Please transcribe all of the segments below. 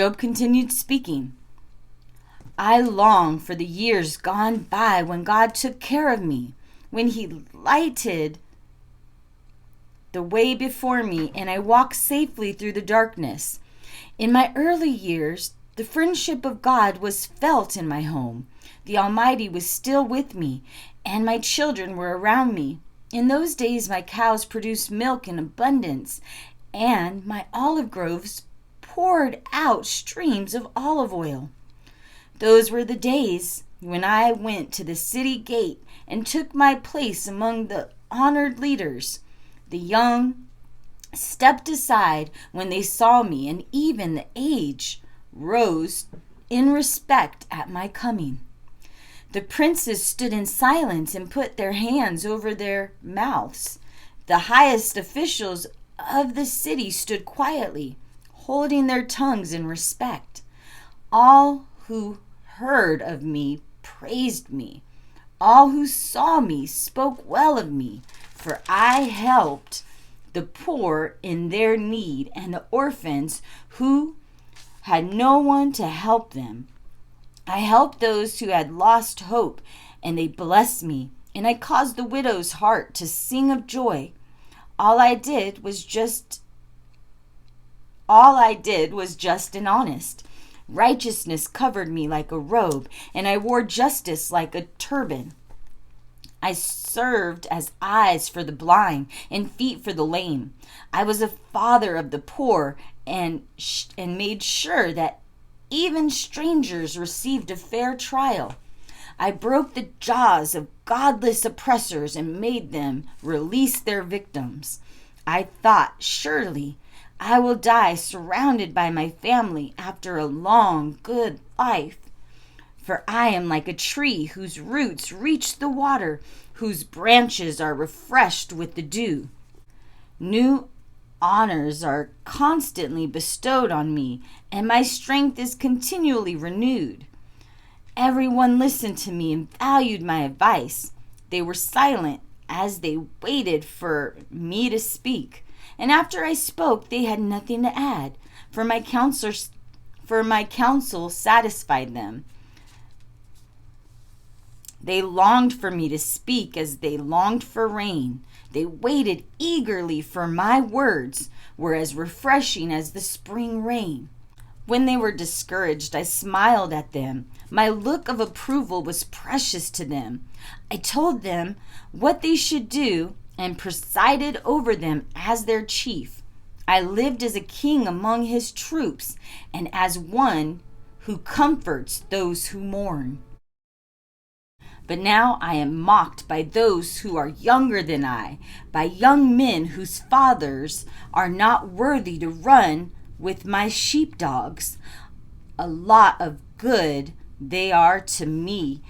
Job continued speaking. I long for the years gone by when God took care of me, when he lighted the way before me and I walked safely through the darkness. In my early years, the friendship of God was felt in my home. The Almighty was still with me, and my children were around me. In those days, my cows produced milk in abundance, and my olive groves poured out streams of olive oil. Those were the days when I went to the city gate and took my place among the honored leaders. The young stepped aside when they saw me, and even the aged rose in respect at my coming. The princes stood in silence and put their hands over their mouths. The highest officials of the city stood quietly, holding their tongues in respect. All who heard of me praised me. All who saw me spoke well of me, for I helped the poor in their need and the orphans who had no one to help them. I helped those who had lost hope, and they blessed me, and I caused the widow's heart to sing of joy. All I did was just and honest. Righteousness covered me like a robe, and I wore justice like a turban. I served as eyes for the blind and feet for the lame. I was a father of the poor and made sure that even strangers received a fair trial. I broke the jaws of godless oppressors and made them release their victims. I thought, surely I will die surrounded by my family after a long, good life. For I am like a tree whose roots reach the water, whose branches are refreshed with the dew. New honors are constantly bestowed on me, and my strength is continually renewed. Everyone listened to me and valued my advice. They were silent as they waited for me to speak. And after I spoke, they had nothing to add, for my counsel satisfied them. They longed for me to speak as they longed for rain. They waited eagerly, for my words were as refreshing as the spring rain. When they were discouraged, I smiled at them. My look of approval was precious to them. I told them what they should do and presided over them as their chief. I lived as a king among his troops and as one who comforts those who mourn. But now I am mocked by those who are younger than I, by young men whose fathers are not worthy to run with my sheepdogs. A lot of good they are to me.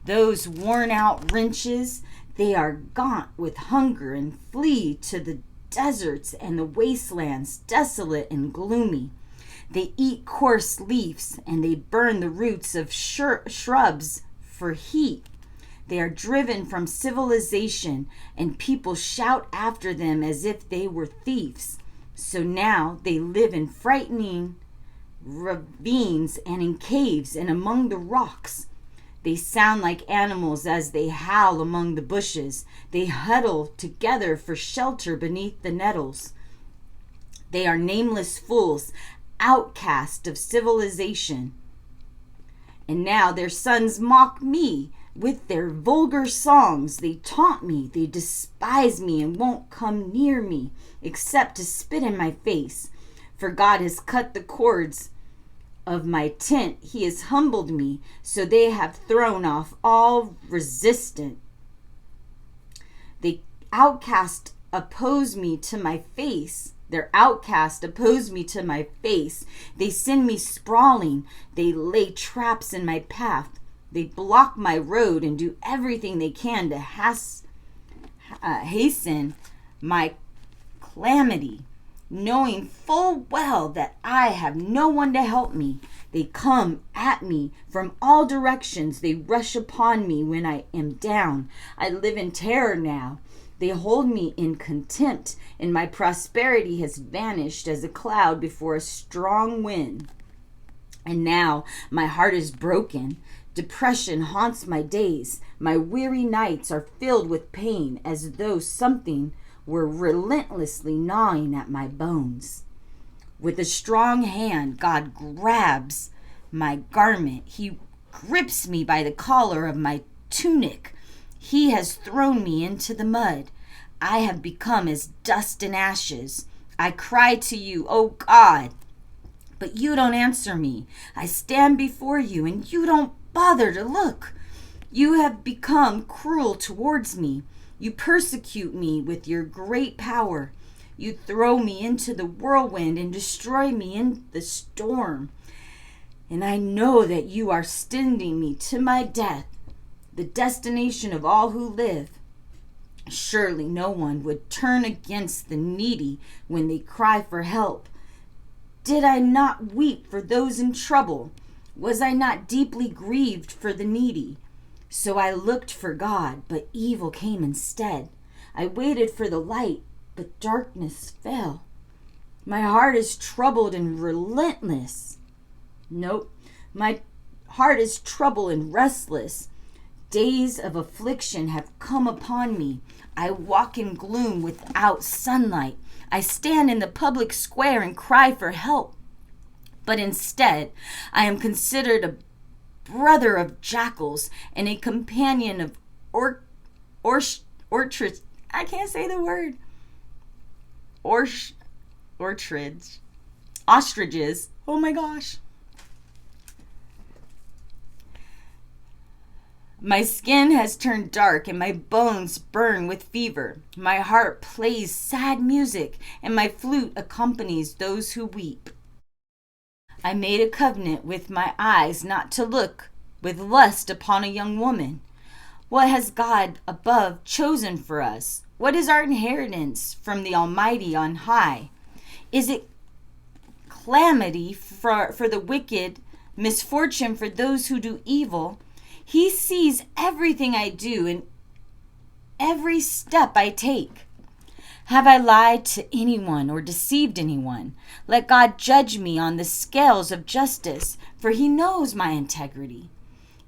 Those worn out wretches, they are gaunt with hunger and flee to the deserts and the wastelands, desolate and gloomy. They eat coarse leaves and they burn the roots of shrubs for heat. They are driven from civilization, and people shout after them as if they were thieves. So now they live in frightening ravines and in caves and among the rocks. They sound like animals as they howl among the bushes. They huddle together for shelter beneath the nettles. They are nameless fools, outcast of civilization. And now their sons mock me with their vulgar songs. They taunt me, they despise me, and won't come near me except to spit in my face. For God has cut the cords of my tent. He has humbled me, so they have thrown off all resistance. The outcast oppose me to my face. Their outcast oppose me to my face. They send me sprawling. They lay traps in my path. They block my road and do everything they can to hasten my calamity. Knowing full well that I have no one to help me, they come at me from all directions. They rush upon me when I am down. I live in terror now. They hold me in contempt, and my prosperity has vanished as a cloud before a strong wind. And now my heart is broken. Depression haunts my days. My weary nights are filled with pain, as though something were relentlessly gnawing at my bones. With a strong hand, God grabs my garment. He grips me by the collar of my tunic. He has thrown me into the mud. I have become as dust and ashes. I cry to you, O God, but you don't answer me. I stand before you, and you don't bother to look. You have become cruel towards me. You persecute me with your great power. You throw me into the whirlwind and destroy me in the storm. And I know that you are sending me to my death, the destination of all who live. Surely no one would turn against the needy when they cry for help. Did I not weep for those in trouble? Was I not deeply grieved for the needy? So I looked for God, but evil came instead. I waited for the light, but darkness fell. My heart is troubled and relentless. My heart is troubled and restless. Days of affliction have come upon me. I walk in gloom without sunlight. I stand in the public square and cry for help. But instead, I am considered a brother of jackals and a companion of orchards. I can't say the word. Orchards. Ostriches. Oh my gosh. My skin has turned dark and my bones burn with fever. My heart plays sad music and my flute accompanies those who weep. I made a covenant with my eyes not to look with lust upon a young woman. What has God above chosen for us? What is our inheritance from the Almighty on high? Is it calamity for the wicked, misfortune for those who do evil? He sees everything I do and every step I take. Have I lied to anyone or deceived anyone? Let God judge me on the scales of justice, for he knows my integrity.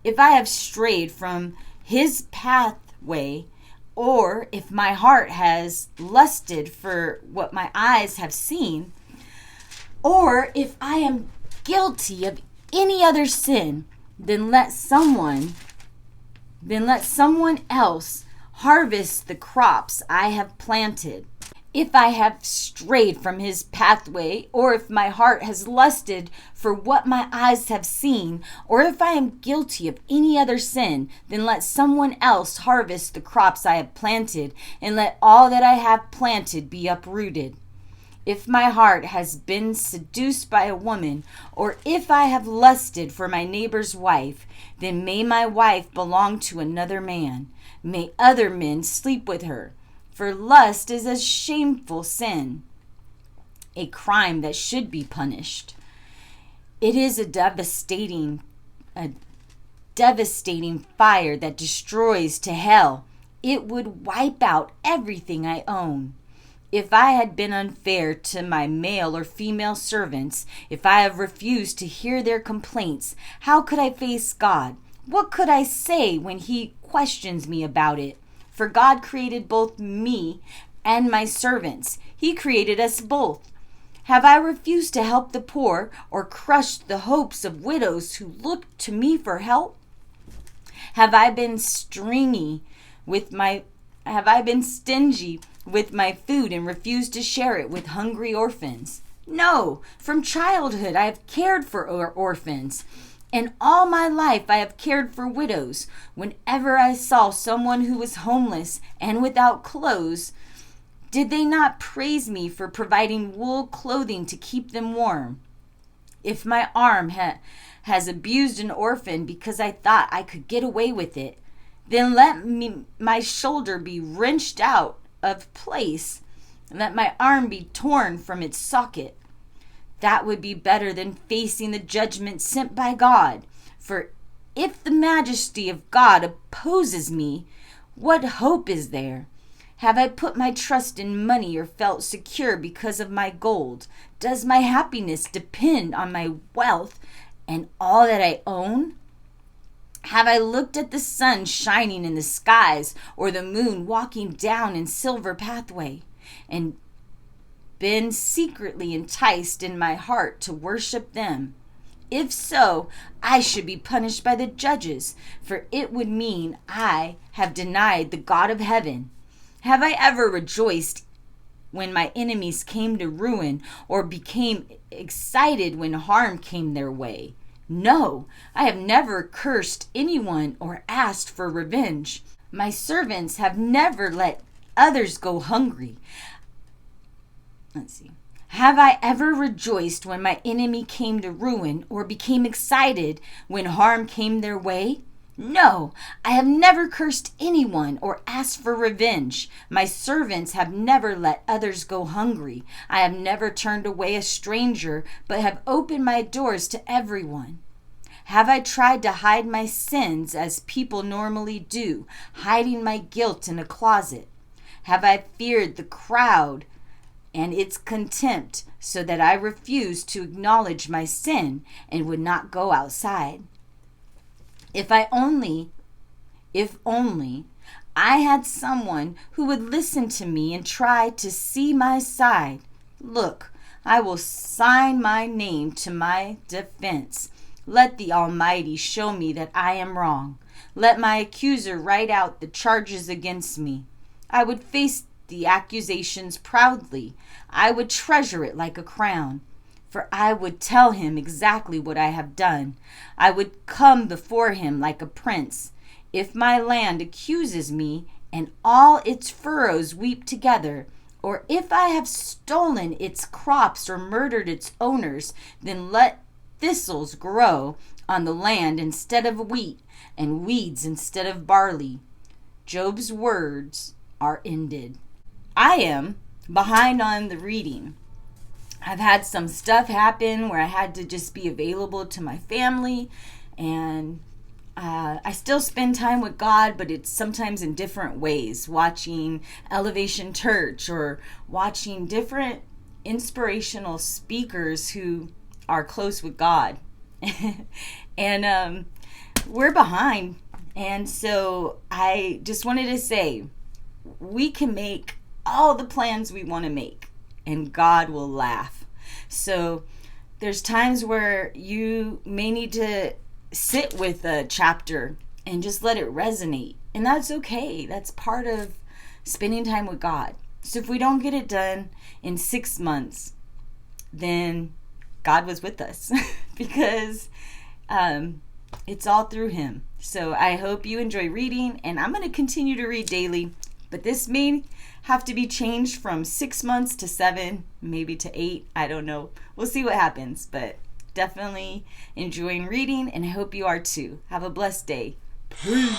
If I have strayed from his pathway, or if my heart has lusted for what my eyes have seen, or if I am guilty of any other sin, then let someone else harvest the crops I have planted. If I have strayed from his pathway, or if my heart has lusted for what my eyes have seen, or if I am guilty of any other sin, then let someone else harvest the crops I have planted, and let all that I have planted be uprooted. If my heart has been seduced by a woman, or if I have lusted for my neighbor's wife, then may my wife belong to another man. May other men sleep with her. For lust is a shameful sin, a crime that should be punished. It is a devastating fire that destroys to hell. It would wipe out everything I own. If I had been unfair to my male or female servants, if I have refused to hear their complaints, how could I face God? What could I say when he questions me about it? For God created both me and my servants. He created us both. Have I refused to help the poor or crushed the hopes of widows who look to me for help? Have I been stingy with my food and refused to share it with hungry orphans? No, from childhood I have cared for orphans, and all my life I have cared for widows. Whenever I saw someone who was homeless and without clothes, did they not praise me for providing wool clothing to keep them warm? If my arm has abused an orphan because I thought I could get away with it, then let my shoulder be wrenched out of place, and let my arm be torn from its socket. That would be better than facing the judgment sent by God. For if the majesty of God opposes me, what hope is there? Have I put my trust in money or felt secure because of my gold? Does my happiness depend on my wealth and all that I own? Have I looked at the sun shining in the skies or the moon walking down in silver pathway and been secretly enticed in my heart to worship them? If so, I should be punished by the judges, for it would mean I have denied the God of heaven. Have I ever rejoiced when my enemies came to ruin, or became excited when harm came their way? No, I have never cursed anyone or asked for revenge. My servants have never let others go hungry. Have I ever rejoiced when my enemy came to ruin, or became excited when harm came their way? No, I have never cursed anyone or asked for revenge. My servants have never let others go hungry. I have never turned away a stranger, but have opened my doors to everyone. Have I tried to hide my sins as people normally do, hiding my guilt in a closet? Have I feared the crowd and its contempt, so that I refused to acknowledge my sin and would not go outside? If only I had someone who would listen to me and try to see my side. Look, I will sign my name to my defense. Let the Almighty show me that I am wrong. Let my accuser write out the charges against me. I would face the accusations proudly. I would treasure it like a crown, for I would tell him exactly what I have done. I would come before him like a prince. If my land accuses me and all its furrows weep together, or if I have stolen its crops or murdered its owners, then let thistles grow on the land instead of wheat, and weeds instead of barley. Job's words are ended. I am behind on the reading. I've had some stuff happen where I had to just be available to my family, and I still spend time with God, but it's sometimes in different ways, watching Elevation Church or watching different inspirational speakers who are close with God. And we're behind. And so I just wanted to say, we can make all the plans we want to make, and God will laugh. So there's times where you may need to sit with a chapter and just let it resonate. And that's okay. That's part of spending time with God. So if we don't get it done in 6 months, then God was with us because it's all through him. So I hope you enjoy reading, and I'm going to continue to read daily, but this may have to be changed from 6 months to 7, maybe to 8. I don't know. We'll see what happens, but definitely enjoying reading, and I hope you are too. Have a blessed day. Peace.